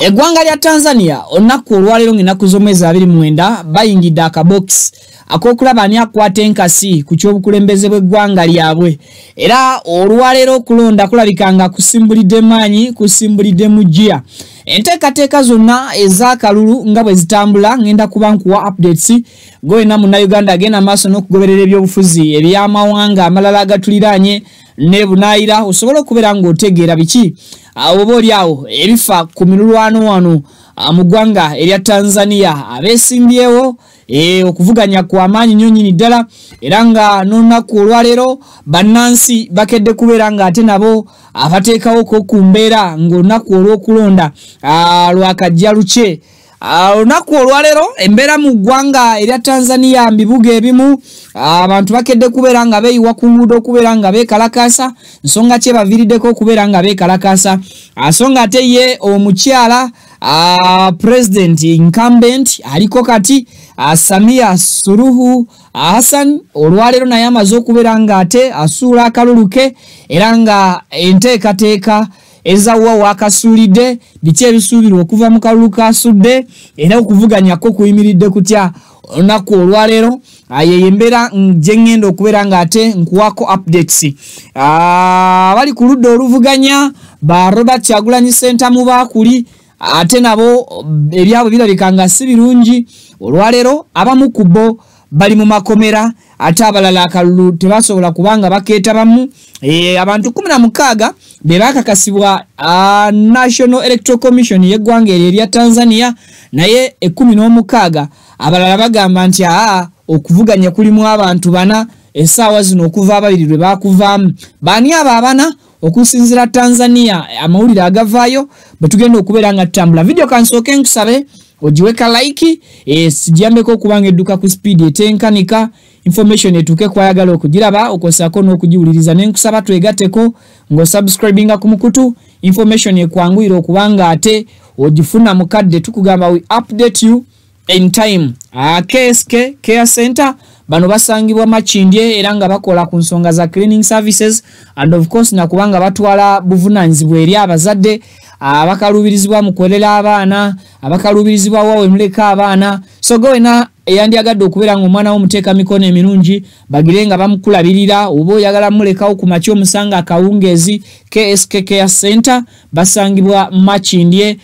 Eggwanga lya Tanzania olunaku olwaleero ng'ennaku z'omwezi 29 bayingidde akabox akokulaba ani akwata enkasi ku ky'obukulembeze bw'eggwanga lyabwe. Era olwaleero okulonda kulabikanga kusimbulidde maanyi, kusimbulidde mujja. Enteekateeka zonna ez'akalulu nga bwe zitambula ngenda kuba nkuwa updates gwena munnayuganda agenda maaso n'okugoberera ebyobufuzi eby'amawanga amalala agatuliraanye ne bunaayira osobola okubeera ng'otegeera biki oba oli awo ebifa ku mirulwano wano mu ggwanga erya Tanzania abeesimbyewo okuvuganya kwa maanyi nnyo nnyini ddala era nga n'olunaku olwaleero bannansi bakedde kubeera ng'ate nabo abateekawo ku mbeera ng'olunaku olw'okulonda lwakajja luce. Olunaku olwaleero embeera mu ggwanga erya Tanzania mu bibuga ebimu abantu bakedde kubeera nga beeyiwa ku nguudo okubeera nga beekalakaasa nsonga ki ebaviiriddeko okubeera nga beekalakaasa asonga ate ye omukyala president incumbent aliko kati Samia Suluhu Hassan olwaleero naye amaze okubeera nga ate asuula akalulu ke era nga enteekateeka ezawa wakasuulidde biki ebisuubirwa okuva mu kalulu kasudde era okuvuganyako kuyimiridde kutya olunaku olwaleero yeyo embeera gye ngenda okubeera nga ate nkuwako updates. Bali ku ludda oluvuganya ba Robert Kyagulanyi Ssentamu baakuli ate nabo ebyabwe birabika nga si birungi olwaleero abamu ku bo bali mu makomera ate abalala akalulu tebasobola kubanga bakeetabamu. Abantu 16 be bakakasibwa National Electoral Commission y'eggwanga erya Tanzania naye 16 abalala bagamba nti okuvuganya kulimu abantu 4 essaawa zino okuva ababiri lwe bakuvaamu. Baani abo abana okusinzira Tanzania amawulire agavaayo bwe tugenda okubeera nga tutambula. Video kansooke nkusabe ogiweka like sijambeko kubanga edduka ku speed etenkanika information etuke kwayagala okugiraba okosako n'okugiwuliriza nenkusaba twegateko ngo subscribinga ku mukutu information ekwanguyira okubanga ate ogifuna mukadde tukugamba we update you in time. KSK Care Center bano basangibwa Makindye era nga bakola ku nsonga za cleaning services and of course nakubanga batwala buvunanyizibwa eri abazadde abakalubirizibwa mu kukolera abaana abakalubirizibwa wawe muleka abaana so gowena eyandyagadde okubeera ng'omwana wo muteeka mikono emirungi bagirenga bamukulabirira oba oyagala mulekawo ku makya omusanga akawungeezi. KSK Care Center basangibwa Makindye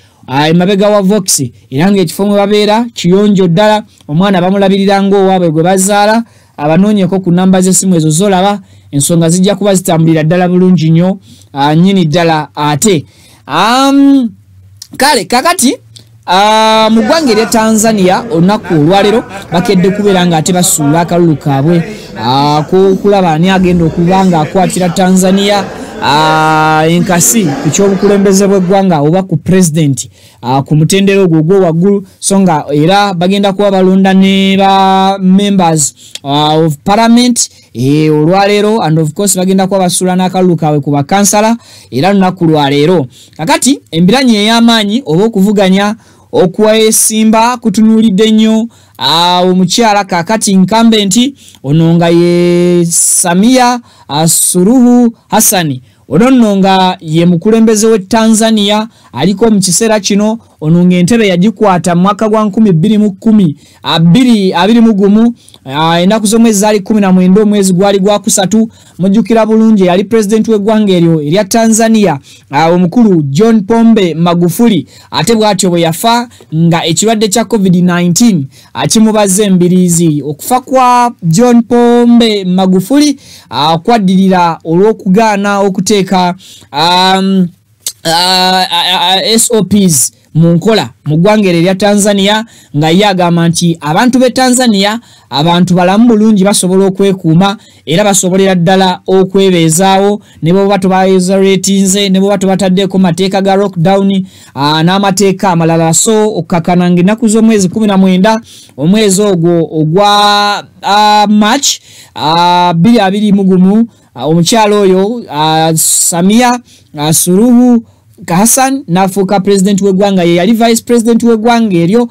emabega wa Vox era ng'ekifo mwe babeera kiyonjo ddala omwana bamulabirira ng'owaabwe gwe bazaala abanoonyeko ku namba z'essimu ezo zolaba ensonga zijja kuba zitambulira ddala bulungi nnyo nnyini ddala ate kale kakati mu ggwanga erya Tanzania olunaku olwaleero bakedde kubeera nga ate basuula akalulu kaabwe k'okulaba ani agenda okuba nga akwatira Tanzania enkasi ku ky'obukulembeze bw'eggwanga oba ku president ku mutendera ogwo ogw'owaggulu so nga era bagenda kuba balonda ne ba members of parliament olwaleero and of course bagenda kuba basuula n'akalulu kaabwe ku bakansala era lunaku lwaleero. Kakati embiranye ey'amaanyi oba okuvuganya okwesimba kutunuulidde nnyo omukyala kakati incumbent ono nga ye Samia Suluhu Hassan ono nga ye mukulembeze we Tanzania aliko mu kiseera kino ono ng'entebe yagikwata mu mwaka gwa 2021 ennaku z'omwezi zaali 19 omwezi gwali gwa kusatu mujjukira bulungi yali president w'eggwanga eryo erya Tanzania omukulu John Pombe Magufuli ate bw'atyo bwe yafa nga ekirwadde kya COVID-19 akimubaze embiriizi. Okufa kwa John Pombe Magufuli kwaddirira olw'okugaana okuteeka SOPs mu nkola mu ggwanga erya Tanzania nga ye agamba nti abantu b'e Tanzania abantu balamu bulungi basobola okwekuuma era basobolera ddala okwebeezaawo ne bwoba tobaisolatinze ne bwoba tobataddeeko mateeka ga lockdown n'amateeka amalala so okukakana ng'ennaku z'omwezi 19 omwezi ogwo ogwa March 2021 omukyalo oyo Samia Suluhu Hassan nafuuka president w'eggwanga ye yali vice president w'eggwanga eryo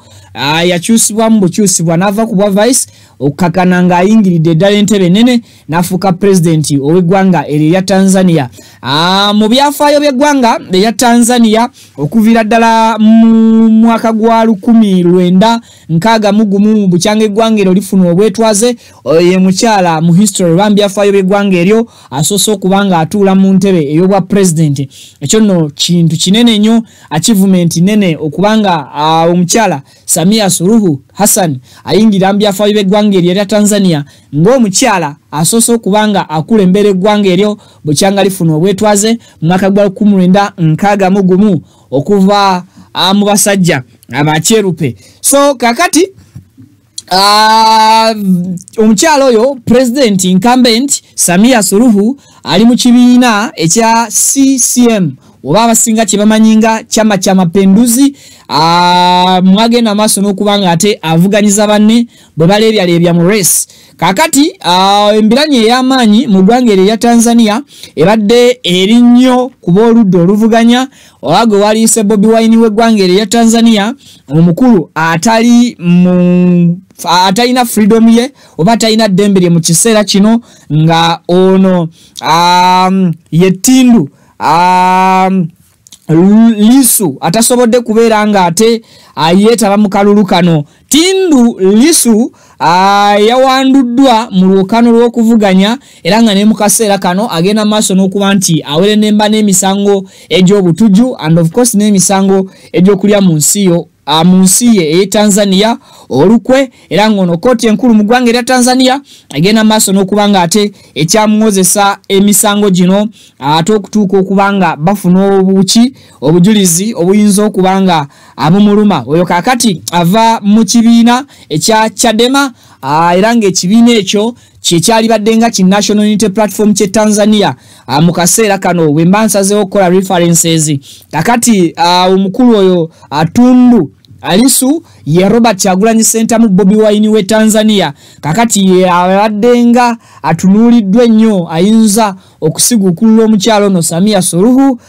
yakyusibwa mu bukyusibwa n'ava ku bwa vice okakana nga ayingiridde ddala entebe nene n'afuuka president ow'eggwanga erya Tanzania. Mu byafaayo by'eggwanga erya Tanzania okuviira ddala mu mwaka gwa 1961 mu bukyanga eggwanga eryo lifuna obwetwaze, ye mukyala mu history lwa byafaayo by'eggwanga eryo asoose okuba nga atuula mu ntebe ey'obwa president. Ekyo nno kintu kinene nnyo, achievement nene okubanga omukyala Samia Suluhu Hassan ayingira mu byafaayo by'eggwanga eryo erya Tanzania ng'omukyala asoose okubanga akulembera eggwanga eryo bukyanga lifuna obwetwaze mu mwaka gwa 1961 okuva mu basajja abakyerupe. So kakati omukyala oyo president incumbent Samia Suluhu ali mu kibiina ekya CCM oba abasinga kye bamanyinga Chama cha Mapinduzi. Mwagenda maaso n'okubanga ate avuganyiza banne bwe baleebyaleebya mu race. Kakati embiranye ey'amaanyi mu ggwanga erya Tanzania ebadde erinnyo kuba oludda oluvuganya olwago waliise Bobi Wine w'eggwanga erya Tanzania omukulu atalina freedom ye oba atalina ddembe lye mu kiseera kino nga ono yetindu Lisu atasobodde kubeera nga ate yeetaba mu kalulu kano. Tindu Lisu yawanduddwa mu lwokano lw'okuvuganya era nga ne mu kaseera kano agenda maaso n'okuba nti awere nemba n'emisango egy'obutujju and of course n'emisango egy'okulya mu nsi ye e Tanzania olukwe, era ngono koti enkulu mu ggwanga erya Tanzania agenda maaso n'okuba nga ate ekyamuwozesa emisango gino ate okutuuka okuba nga bafuna obujulizi obuyinza okuba nga abumuluma. Oyo kakati ava mu kibiina ekya Chadema era ng'ekibiina ekyo kyekyali badde nga ki National Unity Platform kye Tanzania mu kaseera kano bwe mba nsazeewo okukola references. Kakati omukulu oyo Tundu Lisu ye Robert Kyagulanyi Ssentamu Bobi Wine we Tanzania. Kakati ye abadde nga atunuuliddwa ennyo ayinza okusigukulula omukyalo ono Samia Suluhu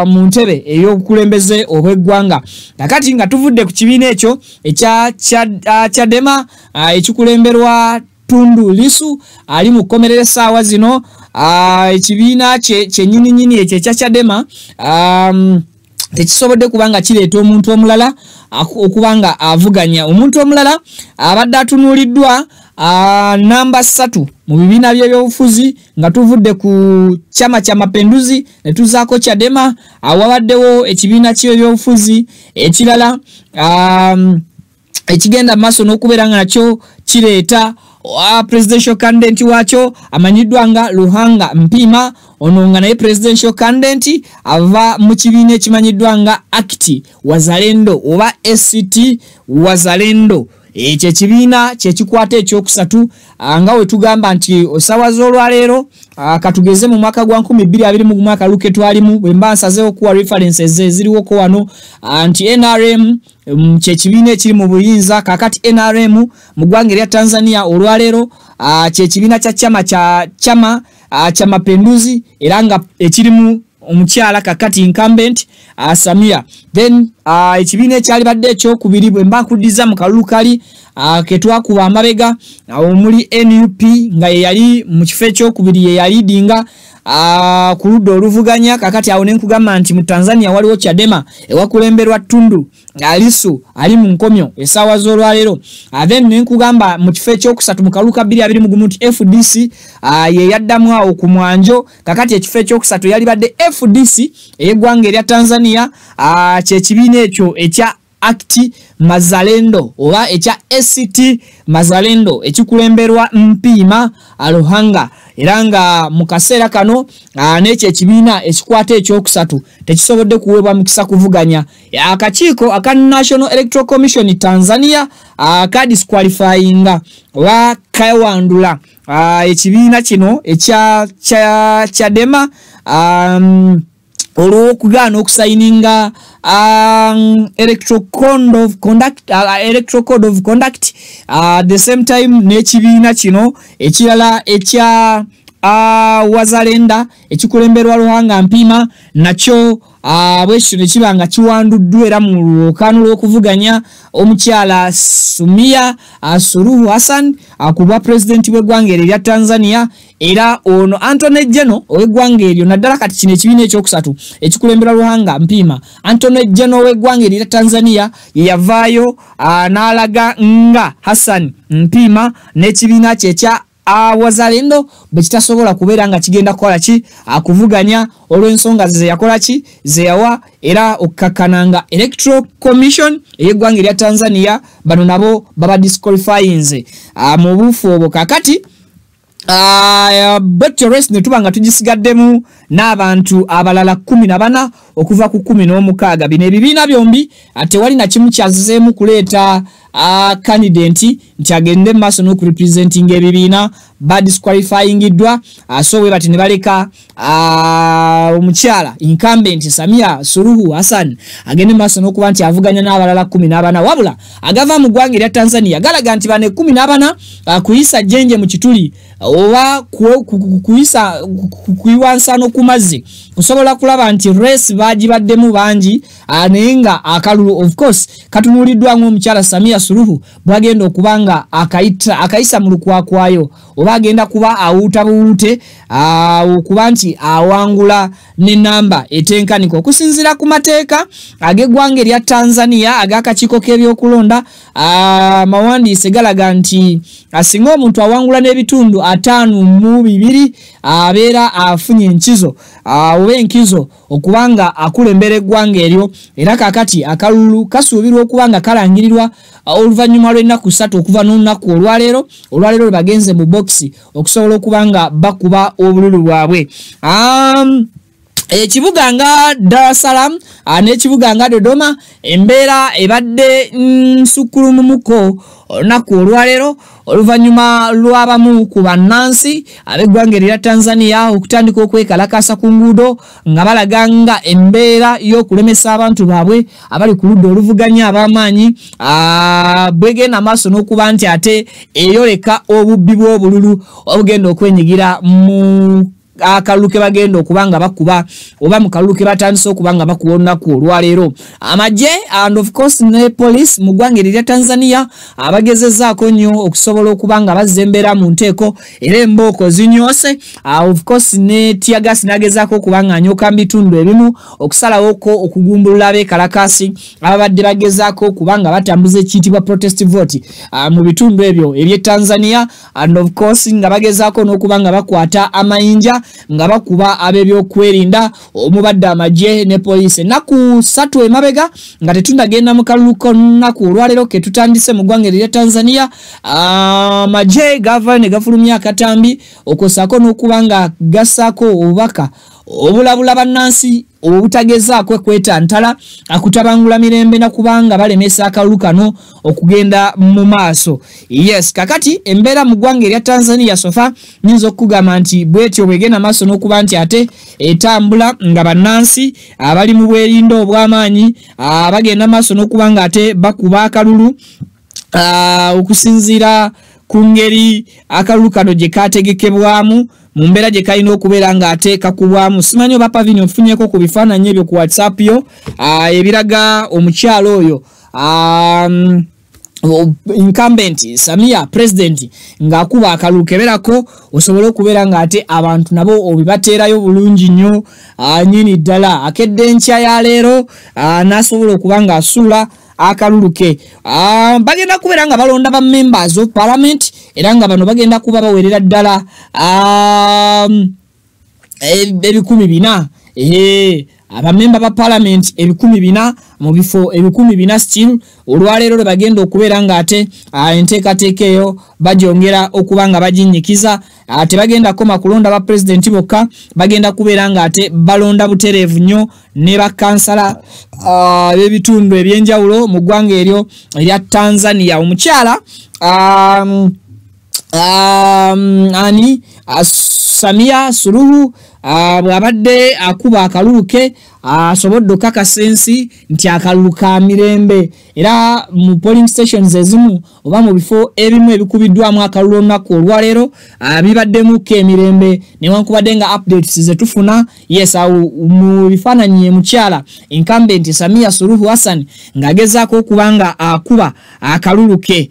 mu ntebe ey'obukulembeze obw'eggwanga. Kakati nga tuvudde ku kibiina ekyo ekya Chadema ekikulemberwa Tundu Lisu ali mu komerere saawa zino. Ekibiina kyennyini ekyo ekya Chadema tekisobodde kubanga kireeta omuntu omulala okubanga avuganya. Omuntu omulala abadde atunuuliddwa namba 3 mu bibiina by'ebyobufuzi nga tuvudde ku Chama cha Mapinduzi ne tuzaako Chadema. Wabaddewo ekibiina ky'ebyobufuzi ekirala ekigenda maaso n'okubeera nga nakyo kireeta presidential candidate wakyo amanyiddwa nga Luhanga Mpima. Ono nga naye presidential candidate ava mu kibiina ekimanyiddwa nga ACT Wazalendo oba ACT Wazalendo. Ekyo ekibiina kyekikwata ekyokusatu nga we tugamba nti osawaza olwaleero katugeze mu mwaka gwa 2020 mu mwaka luke twalimu bwe mba nsazeewo kuwa references eziriwoko wano nti NRM kyekibiina ekiri mu buyinza. Kakati NRM mu ggwanga erya Tanzania olwaleero kyekibiina kya Chama cha Mapinduzi era nga ekirimu omukyala kakati incumbent Samia. Then ekibiina ekyali badde ekyokubiri bwe mba nkuddiza mu kalulu kali ketwakuba amabega omuli NUP nga ye yali mu kifo ekyokubiri ye yalidinga ku ludda oluvuganya. Kakati awo ne nkugamba nti mu Tanzania waliwo Chadema ewakulemberwa Tundu Lisu ali mu nkomyo essaawa z'olwaleero. Then ne nkugamba mu kifo ekyokusatu mu kalulu ka 2021 nti FDC ye yaddamu awo ku mwanjo. Kakati ekifo ekyokusatu yali badde FDC ey'eggwanga erya Tanzania kyekibiina ekyo ekya ACT Mazalendo oba ekya ACT Mazalendo ekikulemberwa Mpima Luhanga. Era nga mu kaseera kano n'ekyo ekibiina ekikwata ekyokusatu tekisobodde kuweebwa mukisa kuvuganya. Akakiiko aka National Electoral Commission Tanzania kadisqualifyinga oba kawandula ekibiina kino ekya Chadema olw'okugaana okusayininga electoral code of conduct the same time n'ekibiina kino ekirala ekya Wazalenda ekikulemberwa Ruhanga Mpima nakyo bwekyo nekibanga kiwanduddwa era mu lukano lw'okuvuganya omukyala Sumia Suluhu Hassan kuba president w'eggwanga erya Tanzania era ono Anthony General ow'eggwanga eryo naddala kati kino ekibiina ekyokusatu ekikulemberwa Ruhanga Mpima Anthony General ow'eggwanga erya Tanzania yavaayo n'alaga nga Hassan Mpima n'ekibiina kye ekya Wazalendo bekitasobola kubeera nga kigenda kukola ki akuvuganya olw'ensonga ze yakola ki ze yawa era okukakkananga Electoral Commission ey'eggwanga erya Tanzania bano nabo baba disqualifyinze mu buufu obwo kakati Betty Race netubanga tugisigaddemu n'abantu abalala 14 okuva ku 16 bino ebibiina byombi tewali na kimu kyazizeemu kuleeta candidate nti agende maaso n'okurepresentinga ebibiina badisqualifyingidwa so we bati ne baleka omukyala incumbent Samia Suluhu Hassan agende maaso n'okuba nti avuganya n'abalala 14 wabula agava mu ggwanga erya Tanzania galaga nti bane 14 kuyisa jenje mu kituli oba kuyisa kuyiwansano ku mazzi kusobola kulaba nti race bagibaddemu bangi naye nga akalulu of course katunuuliddwa ng'omukyala Samia Suluhu bwagenda okubanga akayisa mu lukwakwayo oba agenda kuba awuuta buwuute okuba nti awangula n'ennamba etenkaniko okusinziira ku mateeka ag'eggwanga erya Tanzania ag'akakiiko k'ebyokulonda mawandiise galaga nti asinga omuntu awangula n'ebitundu 5 abeera afunye enkizo oba enkizo okubanga akulembera eggwanga eryo era kakati akalulu kasuubirwa okubanga kalangirirwa oluvannyuma lw'ennaku 3 okuva n'olunaku olwaleero lwe bagenze mu boxi okusobola okubanga bakuba obululu bwabwe ekibuga nga Dar es Salaam n'ekibuga nga Dodoma embeera ebadde nsukulumumuko olunaku olwaleero oluvannyuma lw'abamu ku bannansi ab'eggwanga erya Tanzania okutandika okwekalakasa ku nguudo nga balaga nga embeera y'okulemesa abantu baabwe abali ku ludda oluvuganya ab'amaanyi bwegenda maaso n'okuba nti ate eyoleka obubbi bw'obululu obugenda okwenyigira mu akalulu ke bagenda okubanga bakuba oba mu kalulu ke batandise okubanga bakuba olunaku olwaleero amagye and of course ne police mu ggwanga erya Tanzania abagezezaako nnyo okusobola okubanga bazembera mu nteeko era embooko zinyoose of course ne tiagas nagezaako okubanga anyoka mu bitundu ebimu okusalawoko okugumbulula abeekalakasi ababadde bagezaako okubanga batambuza ekiyitibwa protest vote mu bitundu ebyo eby'e Tanzania and of course nga bagezaako n'okubanga bakwata amayinja nga bakuba ab'ebyokwerinda omubadde amagye ne police naku 3 emabega nga tetundagenda mu kalulu k'olunaku olwaleero ke tutandise mu ggwanga erya Tanzania amagye gava ne gafulumya akatambi okosaako n'okuba nga gassaako obubaka obulabula bannansi obutagezaako kwetantala akutabangula mirembe nakubanga balemesa akalulu kano okugenda mu maaso. Yes, kakati embeera mu ggwanga erya Tanzania sofa nyinza okugamba nti bwetyo bwegenda maaso n'okuba nti ate etambula nga bannansi abali mu bwerindo obw'amaanyi bagenda maaso n'okuba nga ate bakuba akalulu okusinziira ku ngeri akalulu kano gye kategekebwamu mu mbeera gye kalina okubeera nga ate kakubwamu. Simanyi oba Pavini ofunyeeko ku bifaananyi ebyo ku WhatsApp yo ebiraga omukyalo oyo incumbent Samia president ng'akuba akalulu keberako osobola okubeera nga ate abantu nabo obibateerayo bulungi nnyo nyini ddala akedde nkya ya leero n'asobola okuba nga asuula akalulu ke bagenda kubeera nga balonda ba members of parliament era nga bano bagenda kuba bawerera ddala 400 abamemba ba parliament 400 mu bifo 400 still olwaleero lwe bagenda okubeera nga ate enteekateeka eyo bagyongera okuba nga baginyikiza tebagenda koma kulonda ba president bokka bagenda kubeera nga ate balonda butereevu nnyo ne bakansala b'ebitundu ebyenjawulo mu ggwanga eryo erya Tanzania. Omukyala Samia Suluhu bwabadde akuba akaluluke asobodde kakasensi nti akaluluka mirembe era mu polling stations ezimu oba mu bifo ebimu ebikubiddwamu akalulu olunaku olwaleero bibaddemu emirembe newankubadde nga updates zetufuna yes mu bifaananyi mukyala incumbent Samia Suluhu Hassan ng'agezaako okubanga akuba akaluluke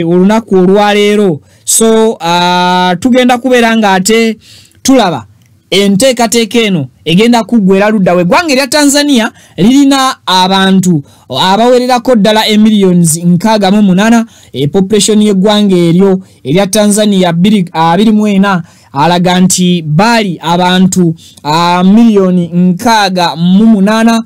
olunaku olwaleero so tugenda kubeera nga ate tulaba enteekateeka eno egenda kuggwera ludda we ggwanga erya Tanzania lirina abantu abawererako ddala millions 68 population y'eggwanga eryo erya Tanzania 24 alaga nti bali abantu milioni 68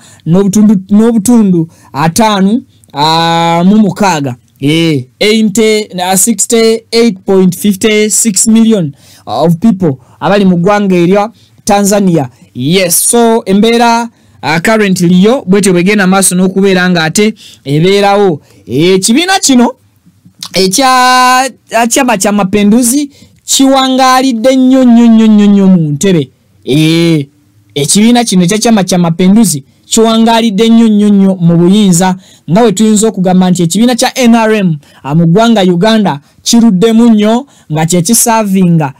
n'obutundu 5 mu mukaaga 68.56 million of people abali mu ggwanga erya Tanzania. Yes, so embeera currently yo bwete bwegenda maaso n'okubeera nga ate ebeerawo ekibiina kino ekya Chama cha Mapinduzi kiwangaalidde nnyo mu ntebe. Ekibiina kino ekya Chama cha Mapinduzi kiwangaalidde nnyo mu buyinza nga bwe tuyinza okugamba nti ekibiina kya NRM mu ggwanga Uganda kiruddemu nnyo nga kyekisavinga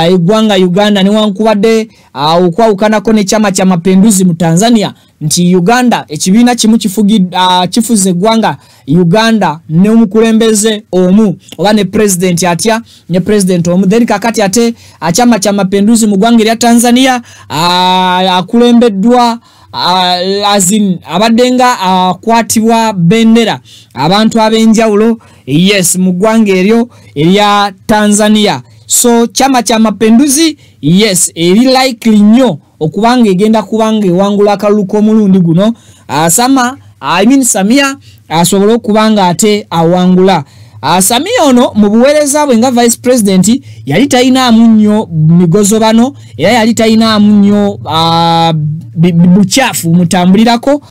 eggwanga Uganda newankubadde okwawukanako ne Chama cha Mapinduzi mu Tanzania nti Uganda ekibiina kimu kifuze eggwanga Uganda ne omukulembeze omu oba ne president atya ne president omu then kakati ate Chama cha Mapinduzi mu ggwanga erya Tanzania akulembeddwa azin abadenga akwatibwa bendera abantu abenjawulo yes mu ggwanga eryo erya Tanzania. So Chama cha Mapinduzi yes eri likely nnyo okubanga egenda kubanga ewangula akalulu k'omulundi guno Samia asobola okubanga ate awangula. Samia ono mu buweereza bwe nga vice president yali talinamu nnyo migozo bano era yali talinamu nnyo bucaafu mutambulirako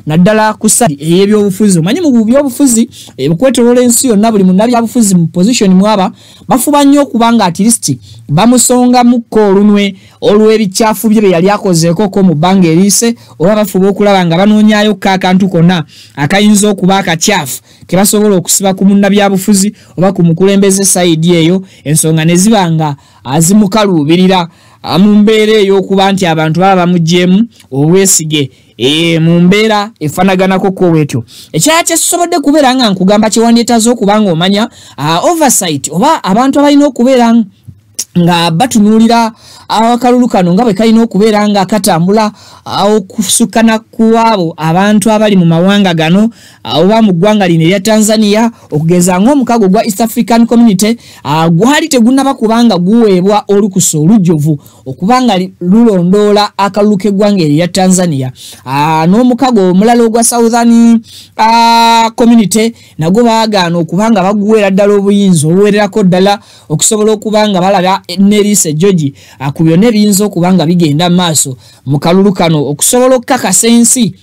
naddala ku side ey'ebyobufuzi. Omanyi mu byobufuzi ebikwetoloola ensi yonna buli munnabyabufuzi mu position mwaba bafuba nnyo okubanga at least bamusonga mukko olunwe olw'ebicaafu bye yali akozeeko mu bbanga eriise oba bafuba okulaba nga banoonyaayo akantu konna akayinza okuba akacaafu ke basobola okusiba ku munnabyabufuzi oba ku mukulembeze side eyo ensonga ne ziba nga azimukaluubirira mu mbeera ey'okuba nti abantu baba bamuggyemu obwesige mu mbeera efanaganako kwetyo. Ekyala kyekisobodde kubeera nga nkugamba kyewandyetaze okubanga omanya oversight oba abantu abalina okubeera nga batunuulira akalulu kano nga bwe kalina okubeera nga katambula okusukana ku abo abantu abali mu mawanga gano oba mu ggwanga lino erya Tanzania okugeza ng'omukago gwa East African Community gwali tegunnaba kubanga guweebwa olukusa olujjovu okubanga lulondoola akalulu k'eggwanga erya Tanzania. N'omukago omulala ogwa Southern Community nagwo baagaana okubanga baguweera ddala obuyinza obuweererako ddala okusobola okubanga balaba Nelise George ku byonna ebiyinza okubanga bigenda maaso mu kalulu kano okusobola okukakasa ensi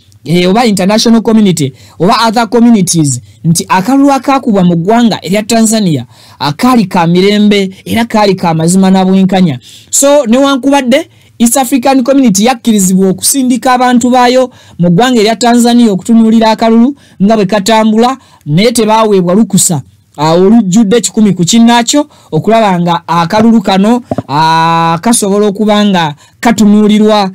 oba international community oba other communities nti akalulu akakubwa mu ggwanga erya Tanzania akaali ka mirembe era kaali ka mazima na bwenkanya. So newankubadde East African Community yakkirizibwa okusindika abantu baayo mu ggwanga erya Tanzania okutunuulira akalulu nga bwe katambula naye tebaaweebwa lukusa olujjudde 10 ku kinnaakyo okulaba nga akalulu kano kasobola okubanga katunuulirwa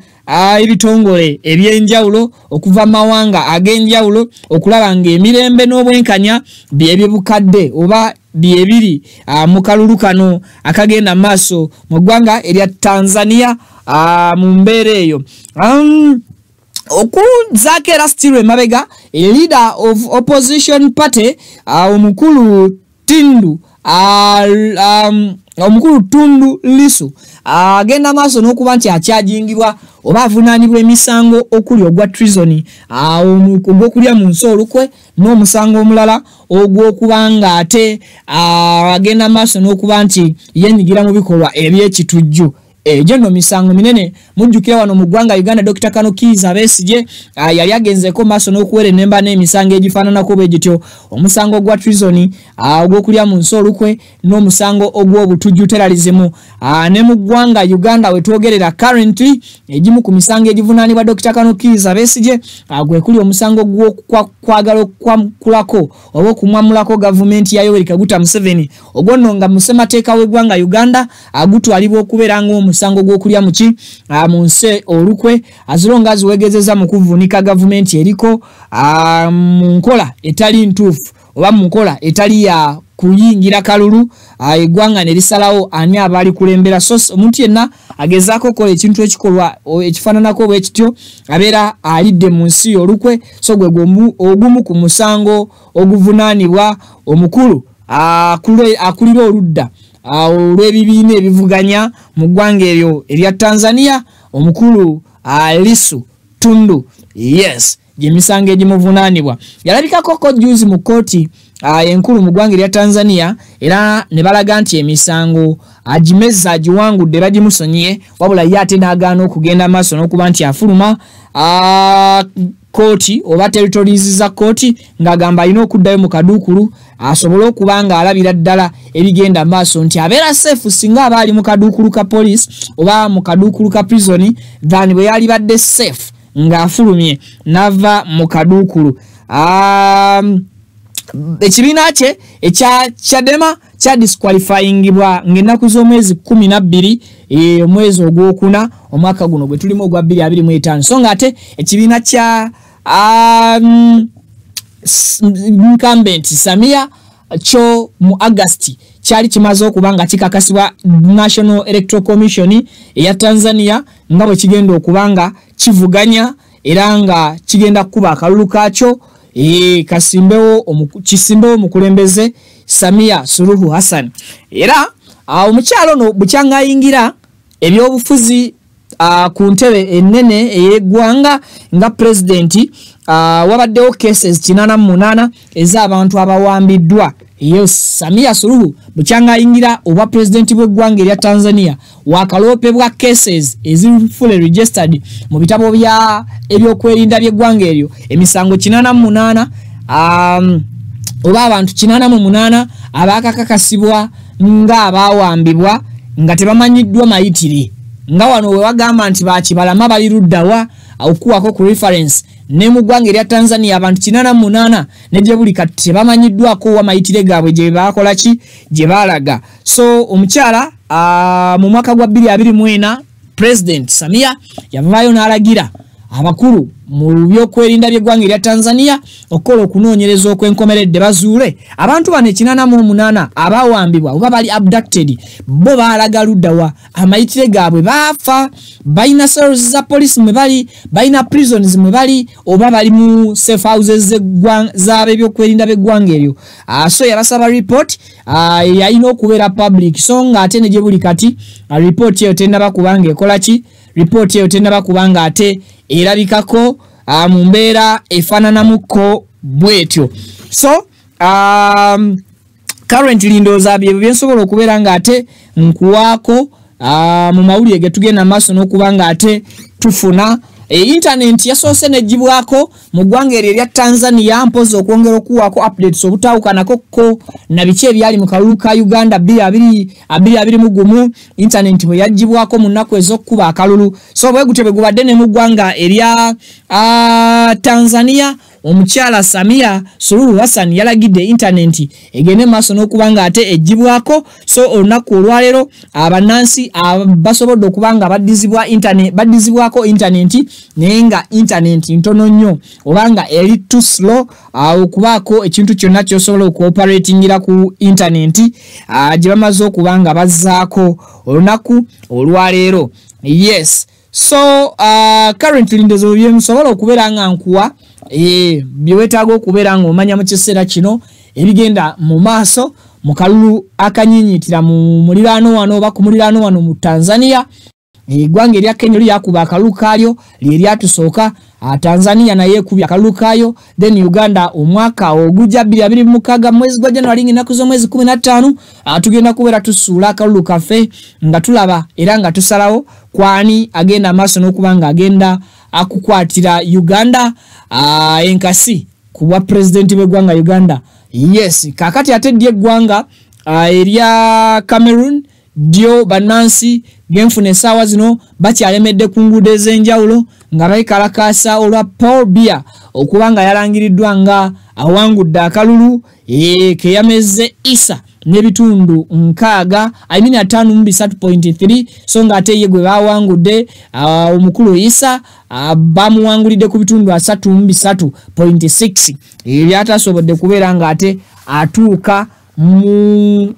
ebitongole ebyenjawulo okuva mawanga ag'enjawulo okulaba nga emirembe n'obwenkanya byebibukadde oba byebiri mu kalulu kano akagenda maaso mu ggwanga erya Tanzania mu mbeera eyo. Okuzakera still emabega leader of opposition party omukulu Tundu Lissu agenda maaso n'okuba nti akyajingibwa oba avunaanibwa emisango okuli ogwa treason ogw'okulya mu nsi olukwe n'omusango omulala ogw'okubanga ate agenda maaso n'okuba nti yenyigira mu bikolwa eby'ekitujju Jono misango minene mujjukira wano mu ggwanga Uganda Dr. Kano Kizza Besigye yali agenzeko maaso n'okuwera ennemba n'emisango egifaananako bwe gityo omusango gwa treason ogw'okulya mu nsi olukwe n'omusango ogw'obutujju terrorism ne mu ggwanga Uganda wetwogerera currently egimu ku misango egivunaanibwa Dr. Kano Kizza Besigye gwe kuli omusango gw'okwagala okwakulako oba okumwamulako gavumenti ya Yoweri Kaguta Museveni ogw'onno nga musemateeka w'eggwanga Uganda agutwalibwa okubeera ng'omusango gw'okulya muki mu nsi olukwe azilonga aziwegezeza mu kuvunika gavumenti eriko mu nkola etali ntuufu oba mu nkola etali ya kuyingira kalulu eggwanga ne lisalawo ani abali kulembera so omuntu yenna agezaako kola ekintu ekikolwa ekifaananako bwe kityo abeera alidde mu nsi olukwe so gwe ogumu ku musango oguvunaanibwa omukulu akulira oludda olw'ebibiina ebivuganya mu ggwanga eryo erya Tanzania omukulu Lissu Tundu yes gyemisango egimuvunaanibwa yalabikako juzi mu kooti enkulu mu ggwanga erya Tanzania era ne balaga nti emisango agimezza agiwangudde bagimusonyiye wabula ye ate n'agaana okugenda maaso n'okuba nti afuluma kooti oba territories za kooti ng'agamba alina okuddayo mu kaduukulu asobole okuba nga alabira ddala ebigenda maaso nti abeera safe singa aba ali mu kaduukulu ka police oba mu kaduukulu ka prison than bwe yali badde safe ng'afulumye n'ava mu kaduukulu. Ekibiina kye ekya Chadema kya disqualifyingibwa ng'ennaku z'omwezi 12 omwezi ogwokuna omwaka guno gwe tulimu ogwa 2025 so ng'ate ekibiina kya incumbent Samia kyo mu August kyali kimaze okuba nga kikakasibwa National Electoral Commission eya Tanzania nga bwe kigenda okuba nga kivuganya era nga kigenda kuba akalulu kakyo kisimbewo mukulembeze Samia Suluhu Hassan era omukyalo no bukyangayingira ebyobufuzi ku ntebe ennene ey'eggwanga nga president wabaddewo cases 88 ez'abantu abawambiddwa iyo Samia Suluhu bukyangayingira obwa president bw'eggwanga erya Tanzania wakaloopebwa cases ezifully registered mu bitabo bya ebyokwerinda by'eggwanga eryo emisango 88 oba abantu 88 abakakakasibwa nga abawambibwa nga tebamanyiddwa mayitire nga wano we wagamba nti bakibalama bali luddawa okuwako ku reference ne mu ggwanga erya Tanzania abantu 88 ne gye buli kati tebamanyiddwako wa mayitire gaabwe gye bakola ki gye balaga so omukyala mu mwaka gwa 2024 President Samia yavaayo n'alagira abakulu mu byokwerinda by'eggwanga erya Tanzania okukola okunoonyereza okwenkomeredde bazuule abantu bano 88 abawambibwa oba bali abducted bo baalaga luddawa amayitire gaabwe baafa balina cells za police mwe bali balina prisons mwe bali oba bali mu safe houses z'ab'ebyokwerinda b'eggwanga eryo so yabasaba report yalina okubeera public so nga ate ne gye buli kati report eyo tennaba kubanga ekola ki report eyo tennaba kubanga ate erabikako mu mbeera efaananamuko bwetyo so currently ndowooza bye byensobola okubeera nga ate nkuwaako mu mawulire ge tugenda maaso n'okuba nga ate tufuna internet yasoose negibwako mu ggwanga eryo erya Tanzania mpozi okwongera okuwaako updates obutawukanako ko na biki ebyali mu kalulu ka Uganda 2021 internet bwe yagibwako mu nnaku ez'okkuba akalulu so bwe gutyo bwe gubadde ne mu ggwanga erya Tanzania omukyala Samia Suluhu Hassan yalagidde internet egende maaso n'okuba nga ate egibwako so olunaku olwaleero abannansi basobodde okuba nga baddizibwako internet naye nga internet ntono nnyo obanga eri too slow okubaako ekintu kyonna kyosobola okuoperatingira ku internet gye bamaze okuba nga bazzaako olunaku olwaleero yes so currently ndezo byemusobola okubeera nga nkuwa byewetaaga okubeera nga omanya mu kiseera kino ebigenda mu maaso mu kalulu akanyinyiitira mu muliraano wano oba ku muliraano wano mu Tanzania Igwanga erya Kenya lyakuba akalulu kaalyo lyatusoka, Tanzania naye kubya akalulu kaayo, then Uganda omwaka ogujja 2026 mwezi gwa January nginaku zo mwezi 15 tugenda kubeera tusuula akalulu kaffe nga tulaba era nga tusalawo kwani agenda maaso n'okubanga agenda akukwatira Uganda enkasi kuba president w'eggwanga Uganda. Yes, kakati atedye eggwanga erya Cameroon dio banansi genfune sawa zino bakyalemedde ku nguudo ez'enjawulo nga bayikalakasa olwa Paul Biya okubanga yalangiriddwa nga awangudde akalulu keyameze Isa n'ebitundu 5.3 so nga ate ye gwe bawangudde omukulu Isa bamuwangulidde ku bitundu 3.6 ebyatasobodde kubeera nga ate atuuka mu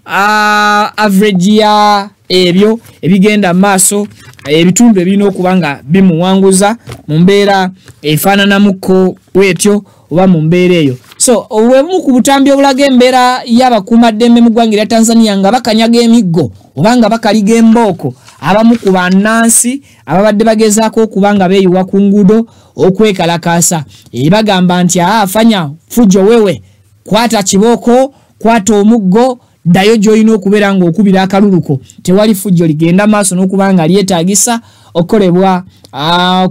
average ya ebyo ebigenda maaso ebitundu ebirina okubanga bimuwanguza mu mbeera efaananamuko bwetyo oba mu mbeera eyo. So obwemu ku butambi obulaga embeera y'abakuumaddembe mu ggwanga erya Tanzania nga bakanyaga emiggo oba nga bakaliga embooko abamu ku bannansi ababadde bagezaako okubanga beeyiwa ku nguudo okwekalakaasa bagamba nti afanya fujo wewe kwata kibooko kwata omuggo dayo joyina okubeera nga okubira akaluluko tewali fujjo ligenda maaso n'okubanga lyetaagisa okolebwa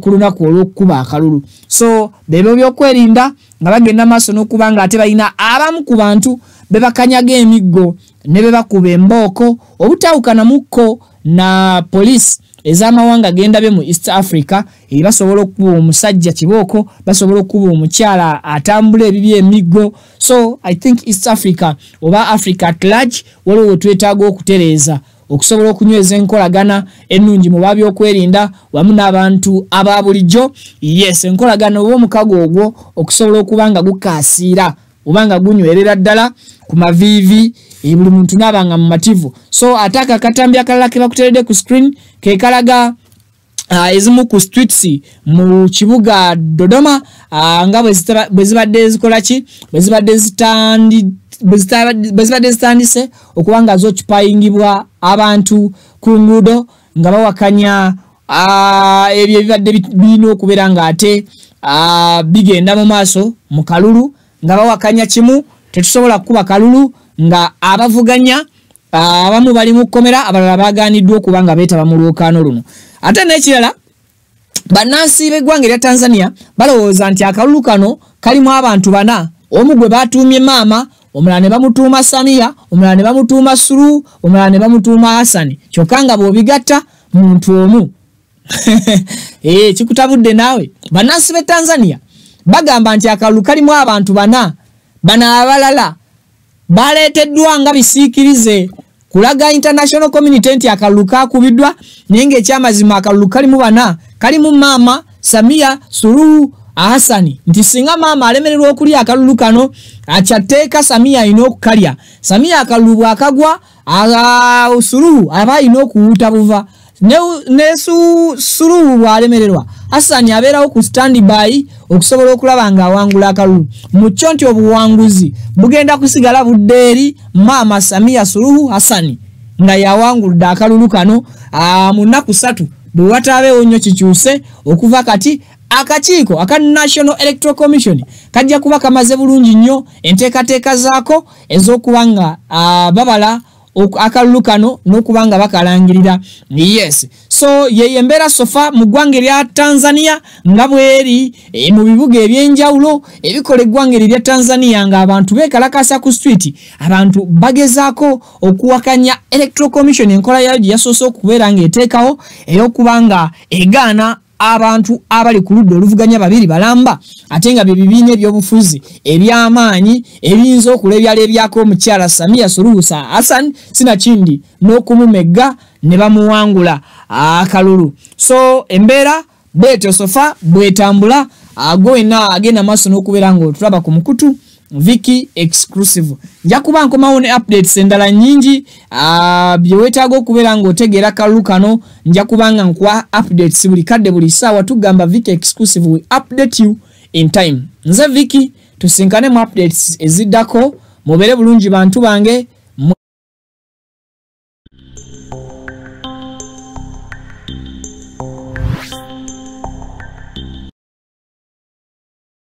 ku lunaku olw'okukuba akalulu. So bebo byokwerinda nga bagenda maaso n'okubanga ate balina abamu ku bantu be bakanyaga emiggo ne be bakuba embooko obutawukanamukko na police ez'amawanga genda be mu East Africa basobola okuba omusajja kibooko basobola okuba omukyala atambula ebibye emiggo. So I think East Africa oba Africa at large waliwo twetaaga okutereeza okusobola okunyweza enkolagana ennungi mu babyokwerinda wamu n'abantu aba bulijjo. Yes, enkolagana oba omukago ogwo okusobola okubanga gukaasiira obanga gunywerera ddala ku maviivi buli muntu n'abanga mu mativu. So ataka akatambi akalala ke bakuteredde ku screen ke kalaga ezimu ku streets mu kibuga Dodoma nga bwe zibadde zikola ki bwe zibadde zitandise okubanga zo kipayingibwa abantu ku nguudo nga bawakanya ebyo ebibadde birina okubeera nga ate bigenda mu maaso mu kalulu nga bawakanya kimu tetusobola kuba kalulu nga abavuganya abamu bali mu kkomera abalala bagaaniddwa okubanga beetaba mu lwokaano luno. Ate n'ekirala bannansi b'eggwanga erya Tanzania balowooza nti akalulu kano kalimu abantu bana, omu gwe batuumye maama, omulala ne bamutuuma Samia, omulala ne bamutuuma Suluhu, omulala ne bamutuuma Hassan, kyokka nga bw'obigatta muntu omu. Kikutabudde naawe. Bannansi b'e Tanzania bagamba nti akalulu kalimu abantu bana abalala baleeteddwa nga bisiikirize kulaga international community nti akalulu kakubiddwa naye ng'ekyamazima akalulu kalimu bana, kalimu maama Samia Suluhu Hassan, nti singa maama alemererwa okulya akalulu kano akyateeka Samia alina okukalya. Samia akalulu bw'akagwa Suluhu aba alina okuwuuta buva ne Suluhu bw'alemererwa Hassan abeerawo ku standby okusobola okulaba nga awangula akalulu. Mucyo nti obuwanguzi bugenda kusigala budde eri maama Samia Suluhu Hassan nga yawanguludde akalulu kano mu nnaku 3 bwe wataabeewo nnyo kikyuse okuva kati akakiiko aka National Electoral Commission kajja kuba kamaze bulungi nnyo enteekateeka zaako ez'okubanga babala akalulu kano n'okubanga bakalangirira. Yes, so ye embeera sofa mu ggwanga erya Tanzania nga bweri mu bibuga ebyenjawulo ebikola eggwanga erya Tanzania nga abantu beekalakasa ku street, abantu bagezaako okuwakanya Electoral Commission enkola yayo gye yasoose okubeera ng'eteekawo ey'okubanga egaana abantu abali ku ludda oluvuganya babiri balamba ate nga bye bibiina ebyobufuzi eby'amaanyi ebiyinza okulebyalebyako omukyala Samia Suluhu Hassan sinakindi n'okumumegga ne bamuwangula akalulu. So embeera bwetyo sofa bwetambula agwena agenda maaso n'okubeera ng'otulaba ku mukutu Viki exclusive. Nja kuba nkomawo ne updates endala nyingi bye weetaaga okubeera ng'otegeera akalulu kano. Nja kubanga nkuwa updates buli kadde buli ssaawa. Tugamba Viki exclusive, we update you in time. Nze Viki, tusinkane mu updates eziddako. Mubeere bulungi bantu bange.